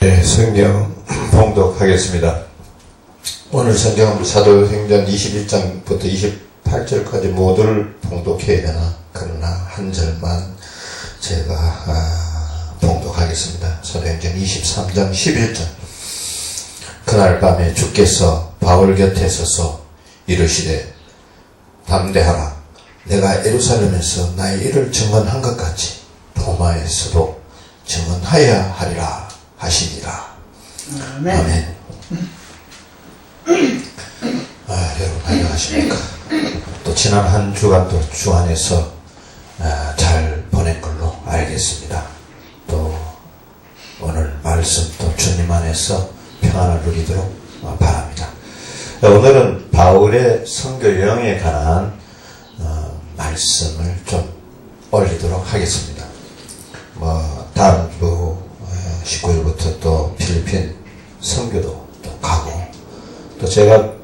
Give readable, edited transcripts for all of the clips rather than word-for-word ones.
네, 성경 봉독하겠습니다. 오늘 성경은 사도행전 21장부터 28절까지 모두를 봉독해야 되나? 그러나 한 절만 제가 봉독하겠습니다. 사도행전 23장 11절. 그날 밤에 주께서 바울 곁에 서서 이르시되 담대하라. 내가 예루살렘에서 나의 일을 증언한 것 같이 로마에서도 증언하여야 하리라 하시니라. 아멘. 여러분 안녕하십니까? 또 지난 한 주간도 주 안에서 잘 보낸 걸로 알겠습니다. 또 오늘 말씀도 주님 안에서 평안을 누리도록 바랍니다. 오늘은 바울의 선교 여행에 관한 말씀을 좀 올리도록 하겠습니다. 다음 주 19일부터 또 필리핀 선교도 또 가고, 또 제가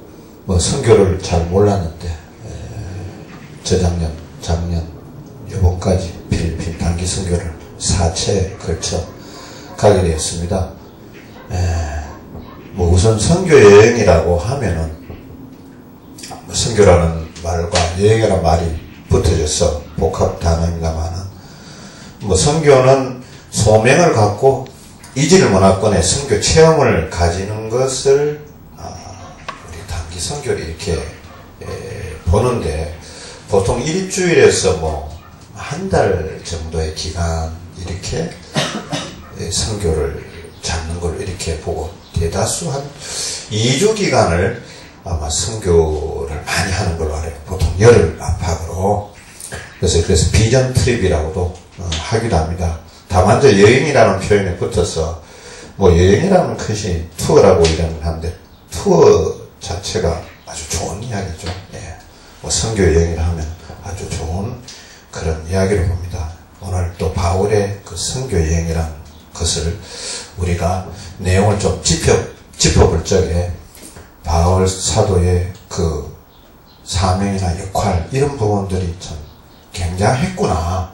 선교를 잘 몰랐는데 저작년, 작년, 요번까지 필리핀 단기 선교를 4차에 걸쳐 가게 되었습니다. 우선 선교 여행이라고 하면은 선교라는 말과 여행이라는 말이 붙어져서 복합 단어입니다만은, 선교는 소명을 갖고 이지를 문화권의 선교 체험을 가지는 것을 우리 단기 선교를 이렇게 보는데, 보통 일주일에서 한 달 정도의 기간 이렇게 선교를 잡는 걸 이렇게 보고, 대다수 한 2주 기간을 아마 선교를 많이 하는 걸로 알아요. 보통 열흘 안팎으로. 그래서 비전 트립이라고도 하기도 합니다. 다만 여행이라는 표현에 붙어서 여행이라는 것이 투어라고 이러는 한데, 투어 자체가 아주 좋은 이야기죠. 선교 여행이라 하면 아주 좋은 그런 이야기를 봅니다. 오늘 또 바울의 그 선교 여행이라는 것을 우리가 내용을 좀 짚어볼 적에 바울 사도의 그 사명이나 역할, 이런 부분들이 참 굉장했구나.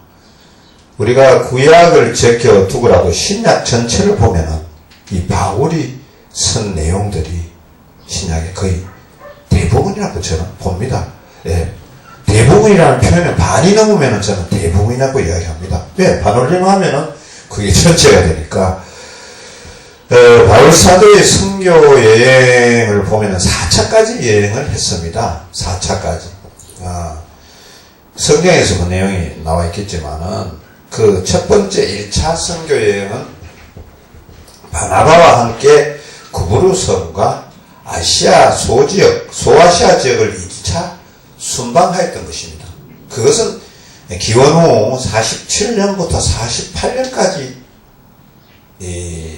우리가 구약을 제껴두고라도 신약 전체를 보면은 이 바울이 쓴 내용들이 신약의 거의 대부분이라고 저는 봅니다. 대부분이라는 표현은 반이 넘으면은 저는 대부분이라고 이야기합니다. 왜? 반올림 하면은 그게 전체가 되니까. 바울 사도의 선교 여행을 보면은 4차까지 여행을 했습니다. 4차까지. 성경에서 그 내용이 나와 있겠지만은, 그 첫 번째 1차 선교 여행은 바나바와 함께 구브루섬과 아시아 소지역, 소아시아 지역을 2차 순방하였던 것입니다. 그것은 기원 후 47년부터 48년까지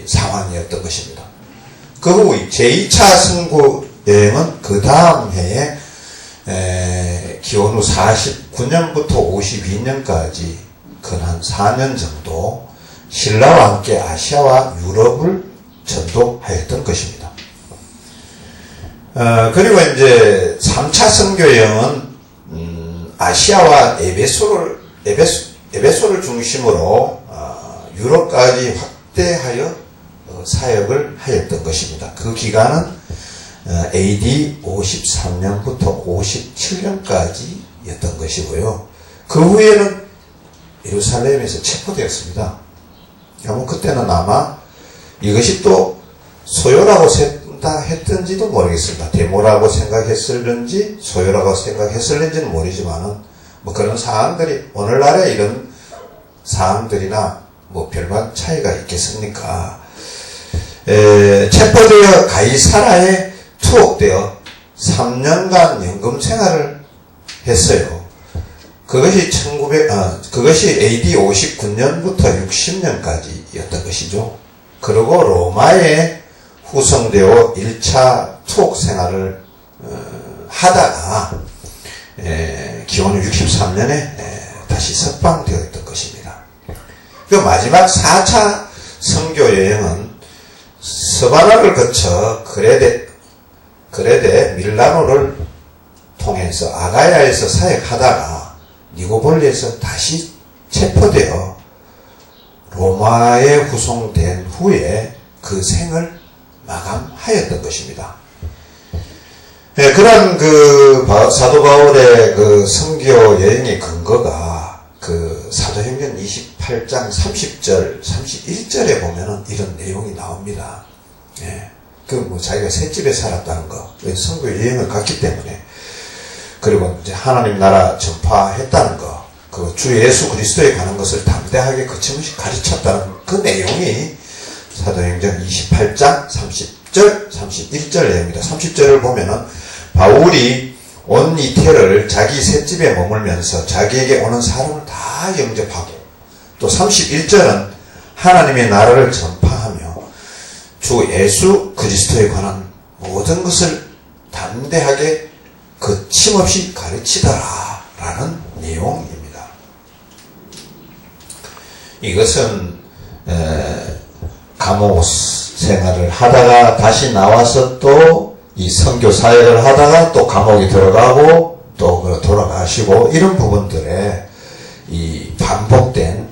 상황이었던 것입니다. 그 후 제2차 선교 여행은 그 다음 해에 기원 후 49년부터 52년까지 한 4년 정도 신라와 함께 아시아와 유럽을 전도하였던 것입니다. 그리고 이제 3차 선교 여행은 아시아와 에베소를 중심으로 유럽까지 확대하여 사역을 하였던 것입니다. 그 기간은 AD 53년부터 57년까지였던 것이고요. 그 후에는 예루살렘에서 체포되었습니다. 그때는 아마 이것이 또 소요라고 생각했던지도 모르겠습니다. 데모라고 생각했을는지 소요라고 생각했을는지는 모르지만은 그런 사항들이, 오늘날의 이런 사항들이나 별반 차이가 있겠습니까? 체포되어 가이사라에 투옥되어 3년간 연금 생활을 했어요. 그것이 AD 59년부터 60년까지였던 것이죠. 그리고 로마에 후송되어 1차 투옥 생활을 하다가 기원 후 63년에 다시 석방되었던 것입니다. 그 마지막 4차 선교 여행은 서바나를 거쳐 그레데 밀라노를 통해서 아가야에서 사역하다가 니고볼리에서 다시 체포되어 로마에 후송된 후에 그 생을 마감하였던 것입니다. 예, 그런 사도 바울의 선교 여행의 근거가 사도행전 28장 30절, 31절에 보면은 이런 내용이 나옵니다. 예, 자기가 셋집에 살았다는 거, 선교 여행을 갔기 때문에, 그리고 이제 하나님 나라 전파했다는 거, 주 예수 그리스도에 관한 것을 담대하게 거침없이 가르쳤다는 그 내용이 사도행전 28장 30절, 31절 내용입니다. 30절을 보면은 바울이 온 이태를 자기 셋집에 머물면서 자기에게 오는 사람을 다 영접하고, 또 31절은 하나님의 나라를 전파하며 주 예수 그리스도에 관한 모든 것을 담대하게 거침없이 가르치더라 라는 내용입니다. 이것은 감옥 생활을 하다가 다시 나와서 또 이 선교 사역을 하다가 또 감옥에 들어가고 또 돌아가시고, 이런 부분들에 이 반복된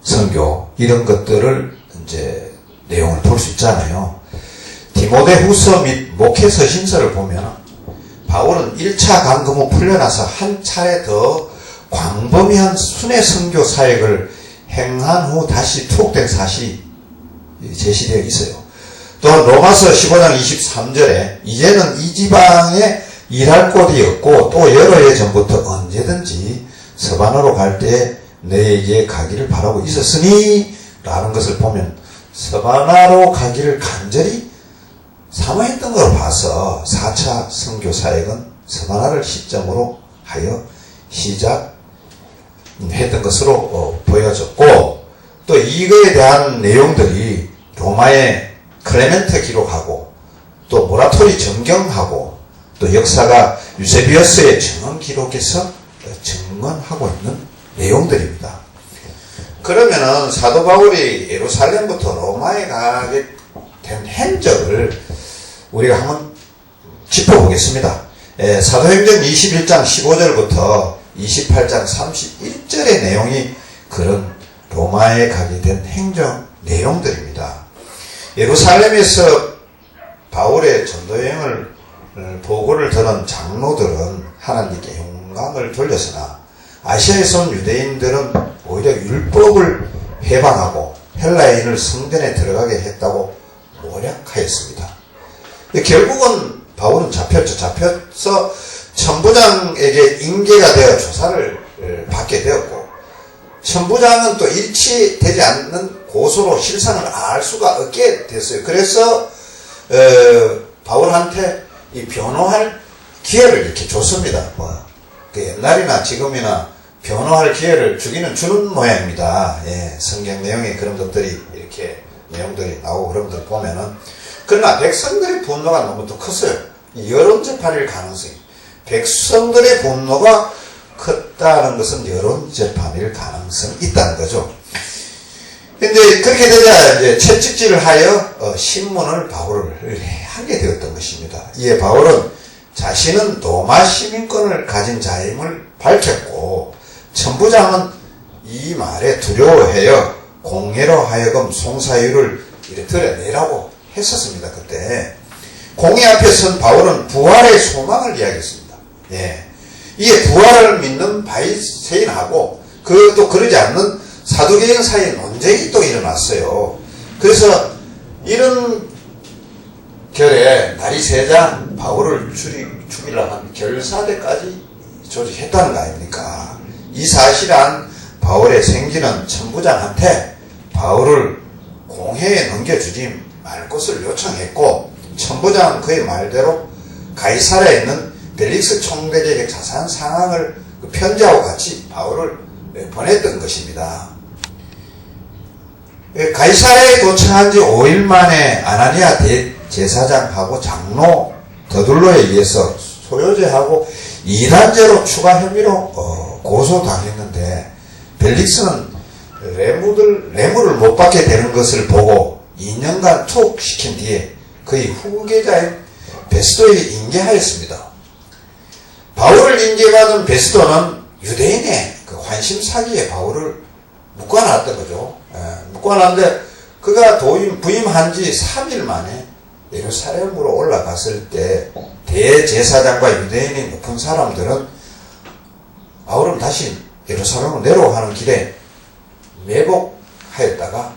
선교, 이런 것들을 이제 내용을 볼 수 있잖아요. 디모데후서 및 목회서신서를 보면 바울은 1차 강금 후 풀려나서 한 차례 더 광범위한 순회 선교 사역을 행한 후 다시 투옥된 사실이 제시되어 있어요. 또한 로마서 15장 23절에 이제는 이 지방에 일할 곳이 없고 또 여러 해 전부터 언제든지 서바나로 갈 때 너에게 가기를 바라고 있었으니 라는 것을 보면 서바나로 가기를 간절히 사모했던 걸 봐서 4차 선교 사역은 서바나를 시점으로 하여 시작했던 것으로 보여졌고, 또 이거에 대한 내용들이 로마의 클레멘트 기록하고 또 모라토리 정경하고 또 역사가 유세비어스의 증언 기록에서 증언하고 있는 내용들입니다. 그러면은 사도 바울이 예루살렘부터 로마에 가게 된 행적을 우리가 한번 짚어보겠습니다. 사도행전 21장 15절부터 28장 31절의 내용이 그런 로마에 가게 된 행적 내용들입니다. 예루살렘에서 바울의 전도여행을 보고를 들은 장로들은 하나님께 영광을 돌렸으나 아시아에서 온 유대인들은 오히려 율법을 해방하고 헬라인을 성전에 들어가게 했다고 모략하였습니다. 결국은 바울은 잡혀서 천부장에게 인계가 되어 조사를 받게 되었고, 천부장은 또 일치되지 않는 고소로 실상을 알 수가 없게 됐어요. 그래서 바울한테 이 변호할 기회를 이렇게 줬습니다. 옛날이나 지금이나 변호할 기회를 주는 모양입니다. 예, 성경 내용에 그런 것들이 이렇게 내용들이 나오고 그런 것들 보면은, 그러나 백성들의 분노가 너무 또 컸어요. 여론재판일 가능성이, 백성들의 분노가 컸다는 것은 여론재판일 가능성이 있다는 거죠. 근데 그렇게 되자 이제 채찍질을 하여 신문을 바울을 하게 되었던 것입니다. 이에 바울은 자신은 로마 시민권을 가진 자임을 밝혔고, 천부장은 이 말에 두려워하여 공예로 하여금 송사유를 이렇게 드러내라고 했었습니다. 그때 공예 앞에 선 바울은 부활의 소망을 이야기했습니다. 예. 이에 부활을 믿는 바리새인하고 또 그러지 않는 사두개인 사이에 논쟁이 또 일어났어요. 그래서 이런 결에 날이 새자 바울을 죽이려 한 결사대까지 조직했다는 거 아닙니까? 이 사실한 바울의 생기는 천부장한테 바울을 공회에 넘겨주지 말 것을 요청했고, 천부장은 그의 말대로 가이사랴에 있는 벨릭스 총독에게 자세한 상황을 편지하고 같이 바울을 보냈던 것입니다. 가이사랴에 도착한 지 5일 만에 아나니아 대제사장하고 장로 더둘로에 의해서 소요죄하고 이단죄로 추가 혐의로 고소당했는데, 벨릭스는 뇌물을 못 받게 되는 것을 보고 2년간 투옥시킨 뒤에 그의 후계자인 베스도에게 인계하였습니다. 바울을 인계받은 베스도는 유대인의 환심 사기에 바울을 묶어놨던 거죠. 묶어놨는데 그가 부임한 지 3일 만에 예루살렘으로 올라갔을 때 대제사장과 유대인의 높은 사람들은 바울은 다시 예루살렘으로 내려가는 길에 매복하였다가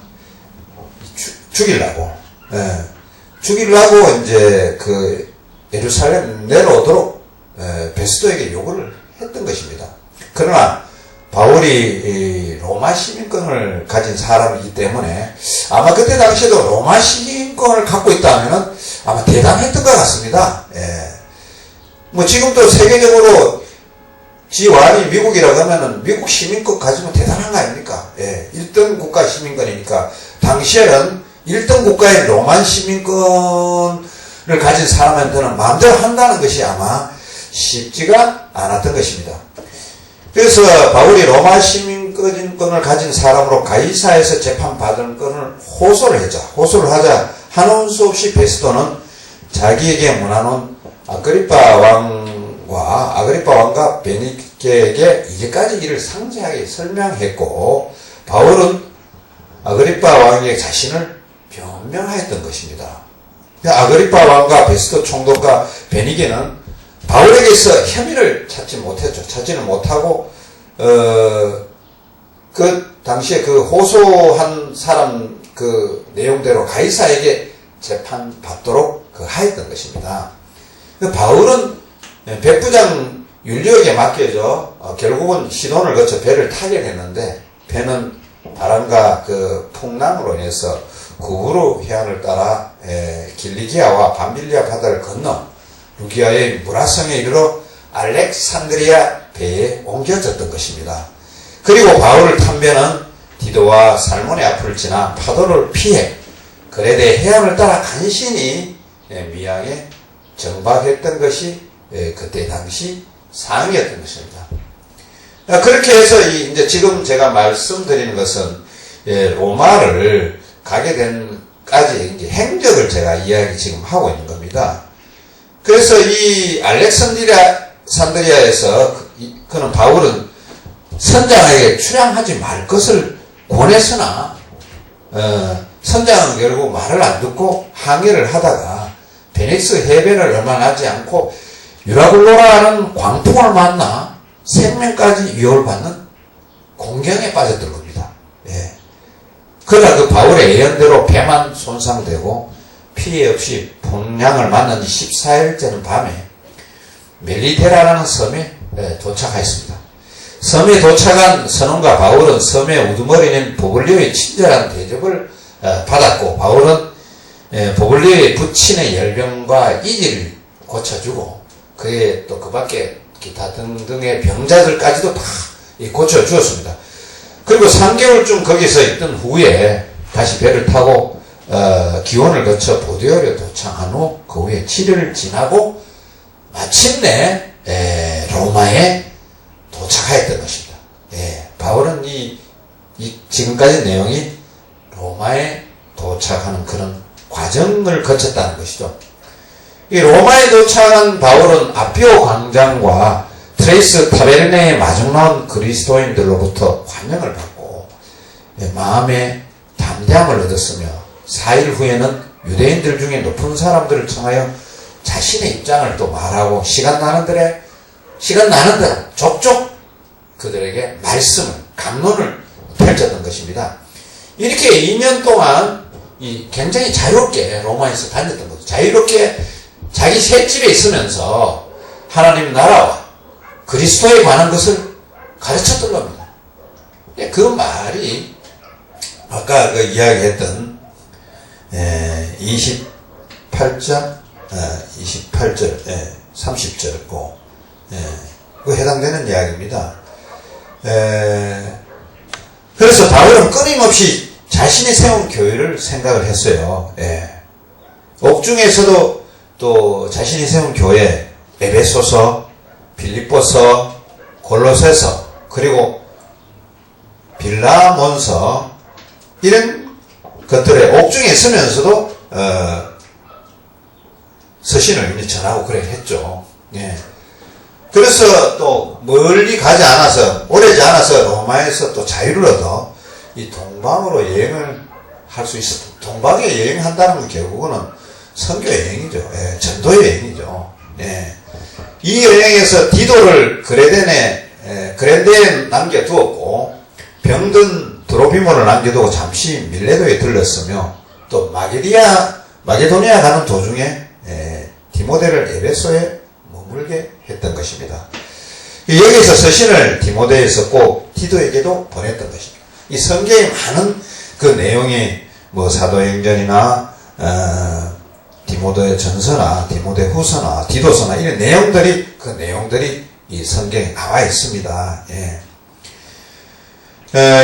죽이려고 이제 그 예루살렘 내려오도록 베스도에게 요구를 했던 것입니다. 그러나 바울이 로마 시민권을 가진 사람이기 때문에 아마 그때 당시에도 로마 시민권을 갖고 있다면 아마 대단했던 것 같습니다. 뭐 지금도 세계적으로 지완이 미국이라고 하면은 미국 시민권 가지면 대단한 거 아닙니까? 1등 국가 시민권이니까 당시에는 1등 국가의 로마 시민권을 가진 사람한테는 마음대로 한다는 것이 아마 쉽지가 않았던 것입니다. 그래서 바울이 로마 시민권을 가진 사람으로 가이사에서 재판받은 건을 호소를 하자 한온 수 없이 베스도는 자기에게 문하는 아그리파 왕과 베니게에게 이제까지 일을 상세하게 설명했고 바울은 아그리파 왕에게 자신을 변명하였던 것입니다. 아그리파 왕과 베스도 총독과 베니게는 바울에게서 혐의를 찾지는 못하고, 그 당시에 그 호소한 사람 그 내용대로 가이사에게 재판받도록 하였던 것입니다. 바울은 백부장 율리오에게 맡겨져, 결국은 시돈을 거쳐 배를 타게 됐는데, 배는 바람과 그 풍랑으로 인해서 구부로 해안을 따라 길리기아와 밤빌리아 바다를 건너 루기아의 무라성에 이르러 알렉산드리아 배에 옮겨졌던 것입니다. 그리고 바울을 탄 배는 디도와 살몬의 앞을 지나 파도를 피해 그레데 해안을 따라 간신히 미양에 정박했던 것이 그때 당시 상황이었던 것입니다. 그렇게 해서 이제 지금 제가 말씀드리는 것은 로마를 가게 된까지 이제 행적을 제가 이야기 지금 하고 있는 겁니다. 그래서 이 알렉산드리아에서 그는 바울은 선장에게 출항하지 말 것을 권했으나 선장은 결국 말을 안 듣고 항해를 하다가 베닉스 해변을 얼마 나지 않고 유라굴로라는 광풍을 만나 생명까지 위협을 받는 공경에 빠졌던 겁니다. 그러나 그 바울의 예언대로 배만 손상되고 피해 없이 풍랑을 만난 14일째는 밤에 멜리테라라는 섬에 도착하였습니다. 섬에 도착한 선원과 바울은 섬의 우두머리인 보블리오의 친절한 대접을 받았고 바울은 보블리오의 부친의 열병과 이지를 고쳐주고 그의 또 그 밖에 기타 등등의 병자들까지도 다 고쳐주었습니다. 그리고 3개월쯤 거기서 있던 후에 다시 배를 타고 기온을 거쳐 보디오에 도착한 후 그 후에 7일을 지나고 마침내 로마에 도착하였던 것입니다. 바울은 이 지금까지 내용이 로마에 도착하는 그런 과정을 거쳤다는 것이죠. 이 로마에 도착한 바울은 아피오 광장과 트레이스 타베르네에 마중 나온 그리스도인들로부터 환영을 받고 마음에 담대함을 얻었으며 4일 후에는 유대인들 중에 높은 사람들을 청하여 자신의 입장을 또 말하고 시간 나는 대로 족족 그들에게 말씀을 강론을 펼쳤던 것입니다. 이렇게 2년 동안 굉장히 자유롭게 로마에서 다녔던 거죠. 자유롭게 자기 셋집에 있으면서 하나님 나라와 그리스도에 관한 것을 가르쳤던 겁니다. 그 말이 아까 그 이야기했던 28절, 30절고 그 해당되는 이야기입니다. 그래서 바울은 끊임없이 자신이 세운 교회를 생각을 했어요. 옥중에서도 또 자신이 세운 교회, 에베소서, 빌립보서, 골로새서, 그리고 빌라몬서 이런 것들의 옥중에 있으면서도 서신을 이제 전하고 그래 했죠. 그래서 또 멀리 가지 않아서 오래지 않아서 로마에서 또 자유를 얻어 이 동방으로 여행을 할 수 있었던, 동방에 여행한다는 건 결국은 선교 여행이죠. 예, 전도 여행이죠. 예. 이 여행에서 디도를 그랜데에 남겨두었고, 병든 드로비모를 남겨두고 잠시 밀레도에 들렀으며, 또 마게도니아 가는 도중에 디모데를 에베소에 머물게 했던 것입니다. 여기서 서신을 디모데에 썼고 디도에게도 보냈던 것입니다. 이 성경에 많은 그 내용이 뭐 사도행전이나 디모데 전서나 디모데 후서나 디도서나 이런 내용들이 이 성경에 나와 있습니다. 예.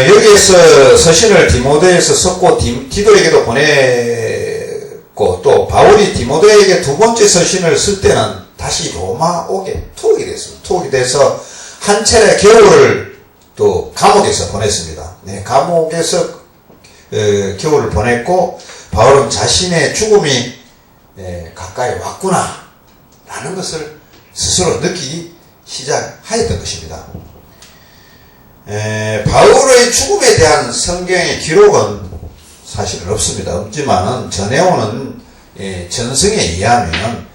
여기에서 서신을 디모데에서 썼고 디도에게도 보냈고, 또 바울이 디모데에게 두 번째 서신을 쓸 때는 다시 로마 옥에 투옥이 됐습니다. 투옥이 돼서 한 차례 겨울을 또 감옥에서 보냈습니다. 네, 감옥에서 겨울을 보냈고, 바울은 자신의 죽음이 가까이 왔구나 라는 것을 스스로 느끼기 시작하였던 것입니다. 바울의 죽음에 대한 성경의 기록은 사실은 없습니다. 없지만은 전해오는 전승에 의하면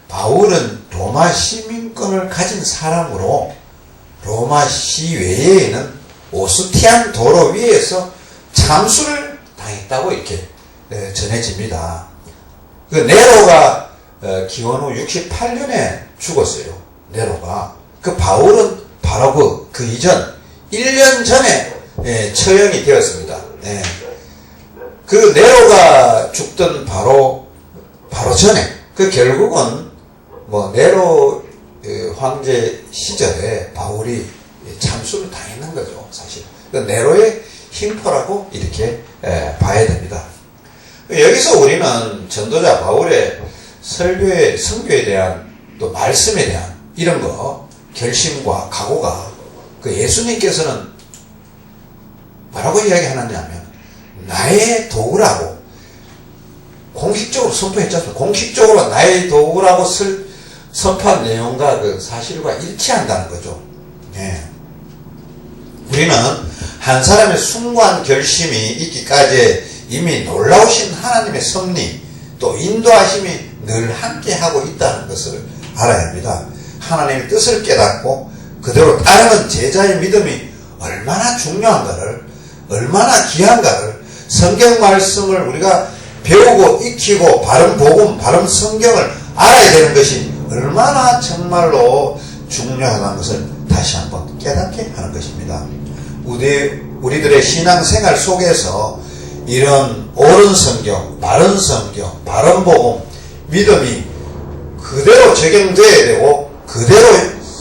바울은 로마 시민권을 가진 사람으로 로마 시외에 있는 오스티안 도로 위에서 참수를 당했다고 이렇게 전해집니다. 그 네로가 기원 후 68년에 죽었어요. 네로가. 그 바울은 바로 그 이전 1년 전에 처형이 되었습니다. 그 네로가 죽던 바로 전에, 그 결국은 뭐 네로 황제 시절에 바울이 참수를 당했는 거죠, 사실. 그 네로의 힘포라고 이렇게 봐야 됩니다. 여기서 우리는 전도자 바울의 성교에 대한, 또 말씀에 대한 이런 거, 결심과 각오가, 그 예수님께서는 뭐라고 이야기하느냐면 나의 도구라고 공식적으로 선포했지 않습니까? 공식적으로 나의 도구라고 선포한 내용과 그 사실과 일치한다는 거죠. 예. 우리는 한 사람의 숭고한 결심이 있기까지 이미 놀라우신 하나님의 섭리, 또 인도하심이 늘 함께하고 있다는 것을 알아야 합니다. 하나님의 뜻을 깨닫고 그대로 따르는 제자의 믿음이 얼마나 중요한가를, 얼마나 귀한가를, 성경 말씀을 우리가 배우고 익히고 바른 복음, 바른 성경을 알아야 되는 것이 얼마나 정말로 중요하다는 것을 다시 한번 깨닫게 하는 것입니다. 우리들의 신앙생활 속에서 이런 옳은 성경, 바른 복음, 믿음이 그대로 적용되어야 되고 그대로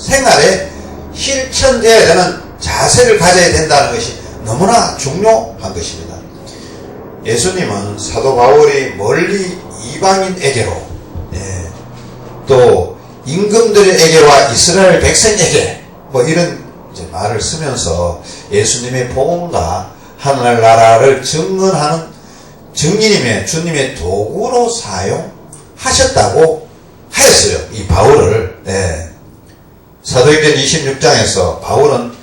생활에 실천되어야 되는 자세를 가져야 된다는 것이 너무나 중요한 것입니다. 예수님은 사도 바울이 멀리 이방인에게로, 또 임금들에게와 이스라엘 백성에게 뭐 이런 이제 말을 쓰면서 예수님의 복음과 하늘나라를 증언하는 증인임의 주님의 도구로 사용하셨다고 하였어요. 이 바울을. 사도행전 26장에서 바울은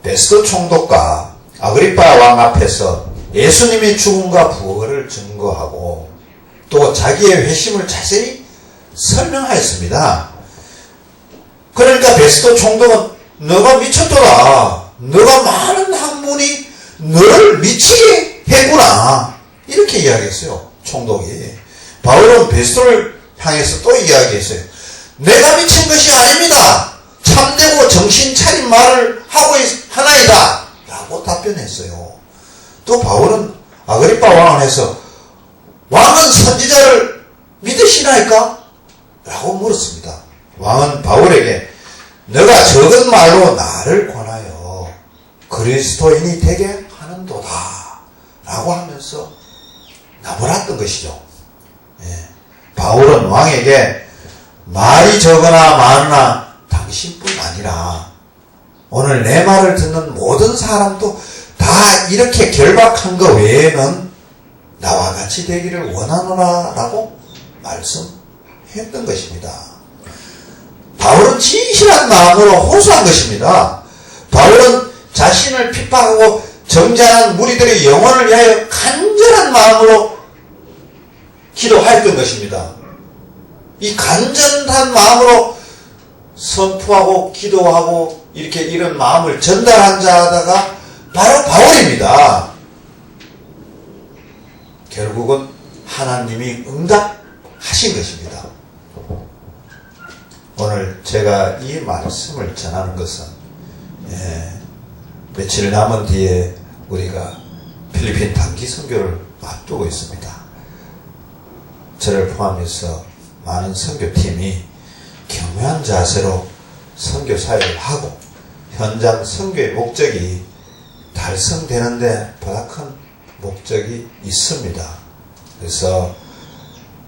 베스도 총독과 아그리파 왕 앞에서 예수님의 죽음과 부활을 증거하고 또 자기의 회심을 자세히 설명하였습니다. 그러니까 베스도 총독은 너가 미쳤더라. 너가 많은 학문이 너를 미치게 했구나. 이렇게 이야기했어요. 총독이. 바울은 베스도를 향해서 또 이야기했어요. 내가 미친 것이 아닙니다. 참되고 정신 차린 말을 하고 하나이다. 라고 답변했어요. 또 바울은 아그리파 왕한테서 왕은 선지자를 믿으시나이까? 라고 물었습니다. 왕은 바울에게 너가 적은 말로 나를 권하여 그리스도인이 되게 하는도다. 라고 하면서 나무랐던 것이죠. 바울은 왕에게 말이 적으나 많으나 당신뿐 아니라 오늘 내 말을 듣는 모든 사람도 다 이렇게 결박한 것 외에는 나와 같이 되기를 원하노라 라고 말씀했던 것입니다. 바울은 진실한 마음으로 호소한 것입니다. 바울은 자신을 핍박하고 정죄하는 무리들의 영혼을 위하여 간절한 마음으로 기도하였던 것입니다. 이 간절한 마음으로 선포하고 기도하고 이렇게 이런 마음을 전달한 자가 바로 바울입니다. 결국은 하나님이 응답하신 것입니다. 오늘 제가 이 말씀을 전하는 것은 며칠 남은 뒤에 우리가 필리핀 단기 선교를 앞두고 있습니다. 저를 포함해서 많은 선교팀이 경외한 자세로 선교 사역을 하고 현장 선교의 목적이 달성되는데 보다 큰 목적이 있습니다. 그래서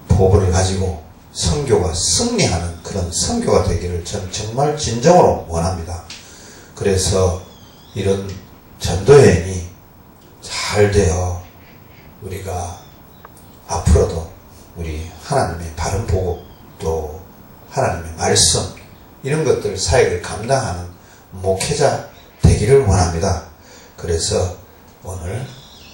포부를 가지고 선교가 승리하는 그런 선교가 되기를 저는 정말 진정으로 원합니다. 그래서 이런 전도여행이 잘 되어 우리가 앞으로도 우리 하나님의 바른 보고 또 하나님의 말씀 이런 것들 사역을 감당하는 목회자 되기를 원합니다. 그래서 오늘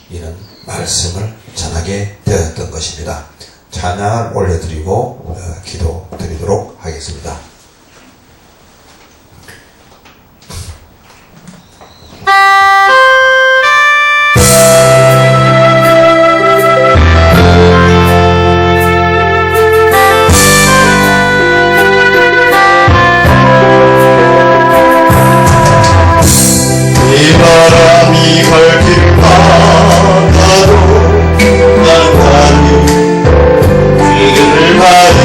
이런 말씀을 전하게 되었던 것입니다. 찬양을 올려드리고 기도 드리도록 하겠습니다. 바람이 걸길 바다도 난 가니 그를 바리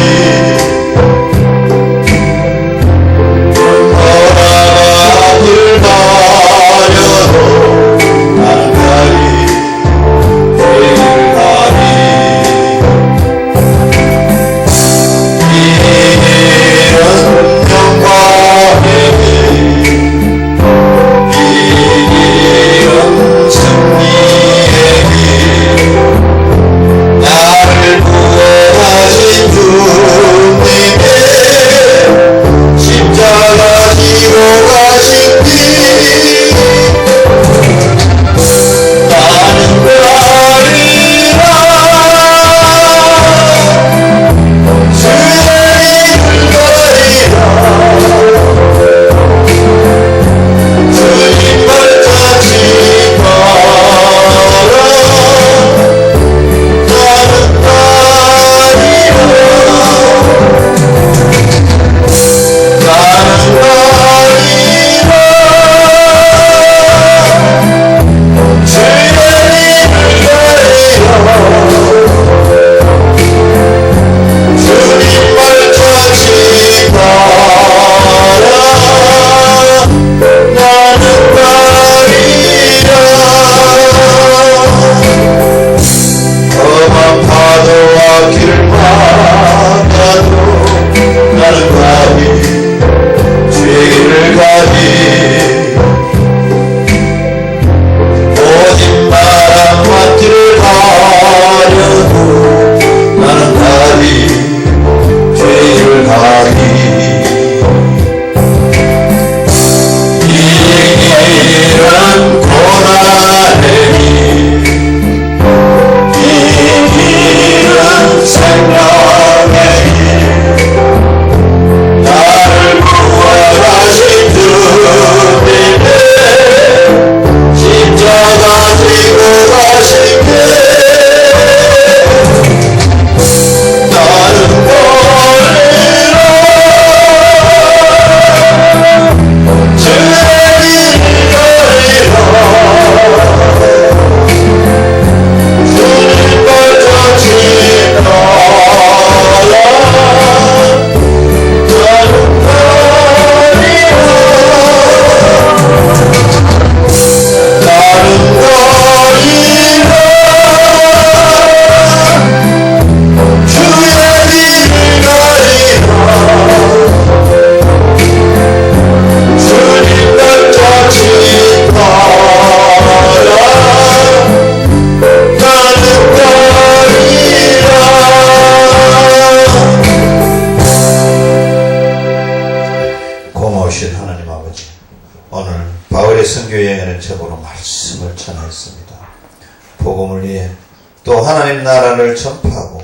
또 하나님 나라를 전파하고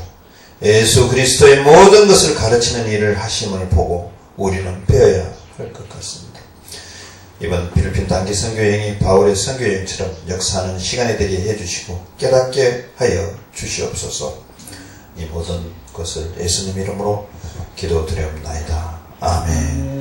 예수 그리스도의 모든 것을 가르치는 일을 하심을 보고 우리는 배워야 할 것 같습니다. 이번 필리핀 단기 선교여행이 바울의 선교여행처럼 역사하는 시간이 되게 해주시고 깨닫게 하여 주시옵소서. 이 모든 것을 예수님 이름으로 기도드리옵나이다. 아멘.